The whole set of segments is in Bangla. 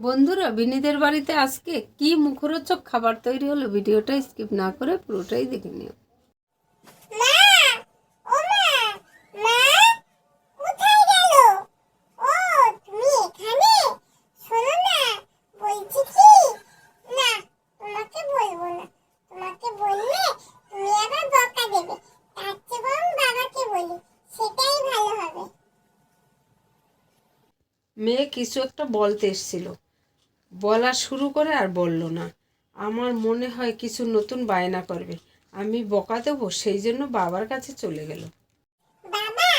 বন্ধুরা, বিনীদের বাড়িতে আজকে কি মুখরোচক খাবার তৈরি হলো, ভিডিওটা স্কিপ না করে পুরোটাই দেখে নিও। মেয়ে কিছু একটা বলতে এসেছিল, বলা শুরু করে আর বলল না। আমার মনে হয় কিছু নতুন বায়না করবে, আমি বকা দেবো, সেই জন্য বাবার কাছে চলে গেল। বাবা,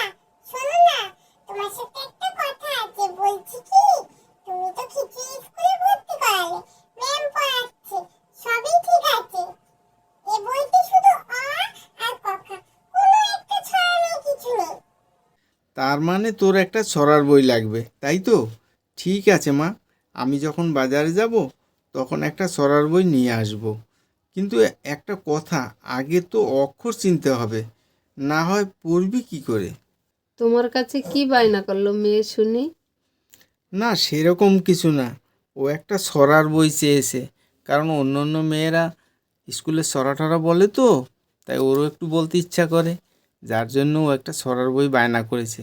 শোনো না, তোমার সাথে একটা কথা আছে। বলছি কি, তুমি তো খিচুড়ি স্কুলে ভর্তি করালে, ম্যাম পড়াচ্ছে, সবই ঠিক আছে। এ বইতে শুধু অ আর ক খ, কোনো একটা ছড়া নেই, কিছু নেই। তার মানে তোর একটা ছড়ার বই লাগবে, তাই তো? ঠিক আছে মা, আমি যখন বাজারে যাব তখন একটা ছড়ার বই নিয়ে আসব। কিন্তু একটা কথা, আগে তো অক্ষর চিনতে হবে, না হয় পড়বি কি করে? তোমার কাছে কি বায়না করলো মেয়ে শুনি? না, সেরকম কিছু না। ও একটা ছড়ার বই চেয়েছে, কারণ অন্য অন্য মেয়েরা স্কুলে ছড়া টড়া বলে তো, তাই ওরও একটু বলতে ইচ্ছা করে, যার জন্য ও একটা ছড়ার বই বায়না করেছে।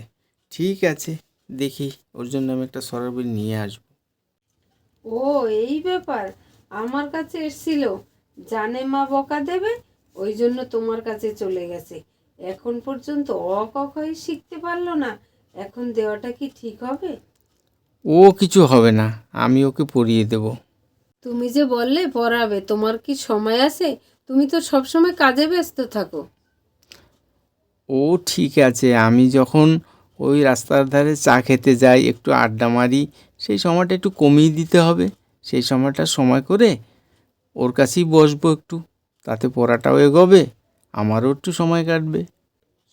ঠিক আছে, দেখি, ওর জন্য আমি একটা ছড়ার বই নিয়ে আসবো। ও, এই ব্যাপার। আমার কাছে এসেছিল, জানে মা বকা দেবে, ওই জন্য তোমার কাছে চলে গেছে। এখন পর্যন্ত অ ক খই শিখতে পারলো না, এখন দেওয়াটা কি ঠিক হবে? ও কিছু হবে না, আমি ওকে পড়িয়ে দেব। তুমি যে বললে পড়াবে, তোমার কি সময় আছে? তুমি তো সবসময় কাজে ব্যস্ত থাকো। ও ঠিক আছে, আমি যখন ওই রাস্তার ধারে চা খেতে যাই, একটু আড্ডা মারি, সেই সময়টা একটু কমিয়ে দিতে হবে। সেই সময়টা সময় করে ওর কাছেই বসবো একটু, তাতে পড়াটাও এগোবে, আমারও একটু সময় কাটবে।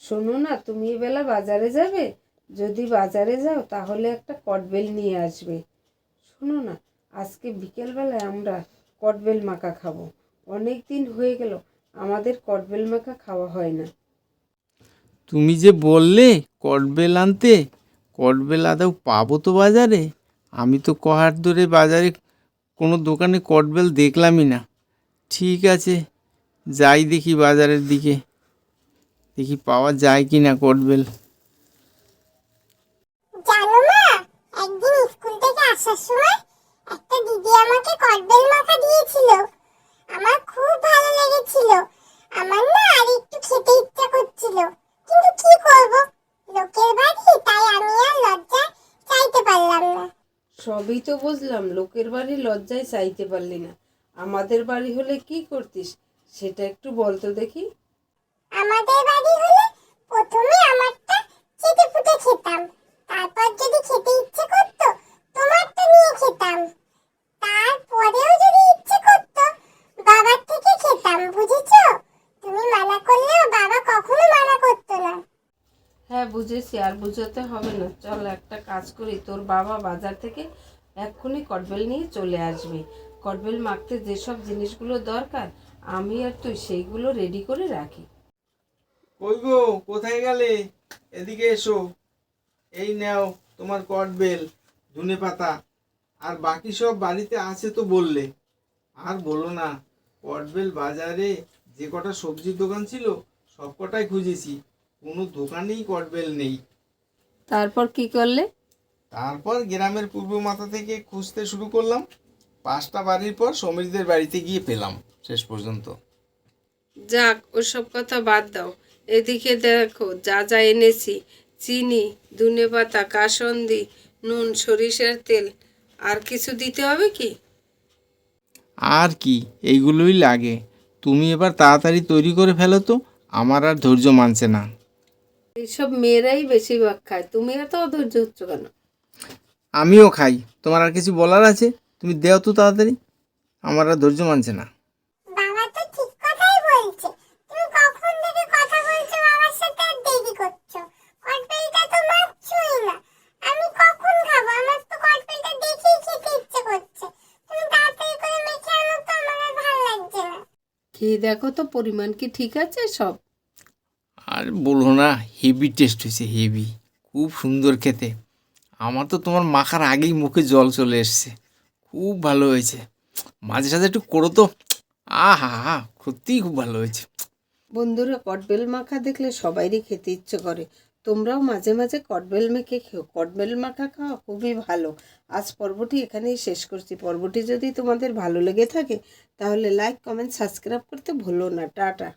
শোনো না, তুমি এবেলা বাজারে যাবে? যদি বাজারে যাও তাহলে একটা কটবেল নিয়ে আসবে। শোনো না, আজকে বিকেলবেলায় আমরা কটবেল মাখা খাবো। অনেক দিন হয়ে গেল আমাদের কটবেল মাখা খাওয়া হয় না। তুমি যে বললে কটবেল আনতে, কটবেল আদৌ পাবো তো বাজারে? আমি তো কহাট ধরে বাজারে কোনো দোকানে কটবেল দেখলামই না। ঠিক আছে, যাই দেখি বাজারের দিকে, দেখি পাওয়া যায় কি না কটবেল। জানো মা, একদিন স্কুল থেকে আসার সময় একটা দিদি আমাকে কটবেল মাখা দিয়েছিল। আমার খুব ভালো লেগেছিল। আমার না আর একটু খেতে ইচ্ছা করছিল, কিন্তু কি করব, লোকের বাড়ি, তাই আমি আর লজ্জায় চাইতে পারলাম না। সবই তো বুঝলাম, লোকের বাড়ি লজ্জায় চাইতে পারলি না। আমাদের বাড়ি হলে কি করতিস সেটা একটু বলতো দেখি। আমাদের বাড়ি হলে প্রথমে আমারটা চেটে পুটে খেতাম, তারপর যদি খেতে ইচ্ছে করতো তোমারটা নিয়ে খেতাম, তারপরেও যদি ইচ্ছে করতো বাবার থেকে খেতাম, বুঝেছো? তুমি মানা করলেও বাবা কখনো মানা করতো না। হ্যাঁ বুঝেছি, আর বুঝাতে হবে না। চল একটা কাজ করি, তোর বাবা বাজার থেকে এক্ষুনি কটবেল নিয়ে চলে আসবে। কটবেল মাখতে যেসব জিনিসগুলো দরকার আমি আর তুই সেইগুলো রেডি করে রাখি। কই গো, কোথায় গেলে? এদিকে এসো। এই নাও তোমার কটবেল, ধনেপাতা, আর বাকি সব বাড়িতে আছে তো বললে। আর বলো না, কটবেল বাজারে যে কটা সবজির দোকান ছিল সব কটাই খুঁজেছি, কোনো দোকানেই কটবেল নেই। তারপর কি করলে? তারপর গ্রামের পূর্ব মাথা থেকে খুঁজতে শুরু করলাম, 5টা বাড়ির পর সমীরদের বাড়িতে গিয়ে পেলাম শেষ পর্যন্ত। যাক, ওসব কথা বাদ দাও। এদিকে দেখো যা যা এনেছি: চিনি, ধনেপাতা, কাসন্দি, নুন, সরিষার তেল। আর কিছু দিতে হবে কি? আর কি, এইগুলোই লাগে। তুমি এবার তাড়াতাড়ি তৈরি করে ফেলো তো, আমার আর ধৈর্য মানছে না। এইসব মেয়েরাই বেশিরভাগ খায়, তুমি এত অধৈর্য হচ্ছ কেন? আমিও খাই, তোমার আর কিছু বলার আছে? তুমি দেও তো তাড়াতাড়ি, আমার আর ধৈর্য মানছে না। বাবা তো ঠিক কথাই বলছে, তুমি কখন থেকে কথা বলছো বাবার সাথে আর দেরি করছো। কটবেলটা তো মাখছোই না, আমি কখন খাবো? আমার তো কটবেলটা দেখেই খেতে ইচ্ছে করছে। তুমি তাড়াতাড়ি করে মেখে আনো তো, আমার আর ভালো লাগছে না। খেয়ে দেখো তো পরিমাণ কি ঠিক আছে সব? আর বলো না, হেভি টেস্ট হয়েছে, হেভি, খুব সুন্দর খেতে। আমার তো তোমার মাখার আগেই মুখে জল চলে এসছে, খুব ভালো হয়েছে। মাঝে সাঝে একটু করো তো। আহা হা, সত্যিই খুব ভালো হয়েছে। বন্ধুরা, কটবেল মাখা দেখলে সবাইরই খেতে ইচ্ছে করে। তোমরাও মাঝে মাঝে কটবেল মেখে খেও। কটবেল মাখা খাওয়া খুবই ভালো। আজ পর্বটি এখানেই শেষ করছি। পর্বটি যদি তোমাদের ভালো লেগে থাকে তাহলে লাইক, কমেন্ট, সাবস্ক্রাইব করতে ভুলো না। টাটা।